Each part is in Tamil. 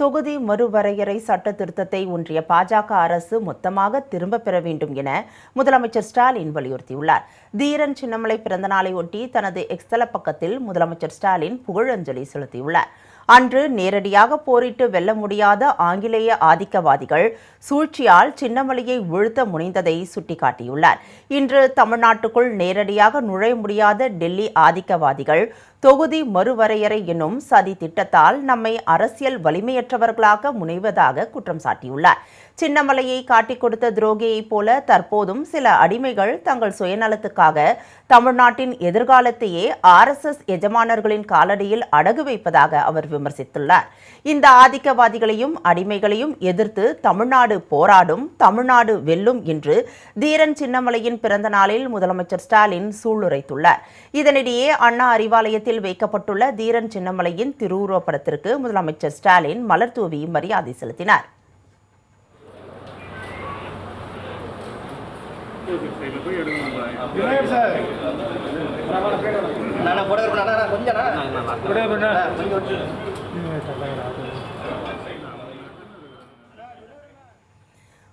தொகுதி மறுவரையறை சட்ட திருத்தத்தை ஒன்றிய பாஜக அரசு மொத்தமாக திரும்பப் பெற வேண்டும் என முதலமைச்சர் ஸ்டாலின் வலியுறுத்தியுள்ளார். தீரன் சின்னமலை பிறந்தநாளை ஒட்டி தனது எக்ஸ் பக்கத்தில் முதலமைச்சர் ஸ்டாலின் புகழஞ்சலி செலுத்தியுள்ளார். அன்று நேரடியாக போரிட்டு வெல்ல முடியாத ஆங்கிலேய ஆதிக்கவாதிகள் சூழ்ச்சியால் சின்னமலையை வீழ்த்த முனைந்ததை சுட்டிக்காட்டியுள்ளார். இன்று தமிழ்நாட்டுக்குள் நேரடியாக நுழைய முடியாத டெல்லி ஆதிக்கவாதிகள் தொகுதி மறுவரையறை என்னும் சதி திட்டத்தால் நம்மை அரசியல் வலிமையற்றவர்களாக முனைவதாக குற்றம் சாட்டியுள்ளார். சின்னமலையை காட்டிக் கொடுத்த துரோகியைப் போல தற்போதும் சில அடிமைகள் தங்கள் சுயநலத்துக்காக தமிழ்நாட்டின் எதிர்காலத்தையே RSS எஜமானர்களின் காலடியில் அடகு வைப்பதாக அவர் விமர்சித்துள்ளார். இந்த ஆதிக்கவாதிகளையும் அடிமைகளையும் எதிர்த்து தமிழ்நாடு போராடும், தமிழ்நாடு வெல்லும் என்று தீரன் சின்னமலையின் பிறந்த நாளில் முதலமைச்சர் ஸ்டாலின் சூளுரைத்துள்ளார். இதனிடையே அண்ணா அறிவாலயத்தில் வைக்கப்பட்டுள்ள தீரன் சின்னமலையின் திருவுருவப் படத்திற்கு முதலமைச்சர் ஸ்டாலின் மலர் தூவி மரியாதை செலுத்தினார்.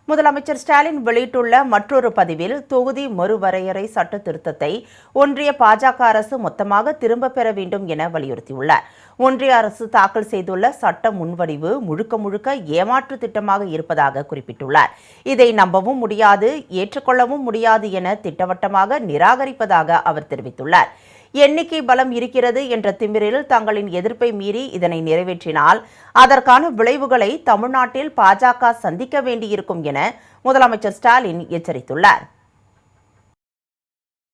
முதலமைச்சர் ஸ்டாலின் வெளியிட்டுள்ள மற்றொரு பதிவில் தொகுதி மறுவரையறை சட்ட திருத்தத்தை ஒன்றிய பாஜக அரசு மொத்தமாக திரும்பப் பெற வேண்டும் என வலியுறுத்தியுள்ளார். ஒன்றிய அரசு தாக்கல் செய்துள்ள சட்ட முன்வடிவு முழுக்க முழுக்க ஏமாற்று திட்டமாக இருப்பதாக குறிப்பிட்டுள்ளார். இதை நம்பவும் முடியாது, ஏற்றுக்கொள்ளவும் முடியாது என திட்டவட்டமாக நிராகரிப்பதாக அவர் தெரிவித்துள்ளார். எண்ணிக்கை பலம் இருக்கிறது என்ற திமிரில் தங்களின் எதிர்ப்பை மீறி இதனை நிறைவேற்றினால் அதற்கான விளைவுகளை தமிழ்நாட்டில் பாஜக சந்திக்க வேண்டியிருக்கும் என முதலமைச்சர் ஸ்டாலின் எச்சரித்துள்ளார்.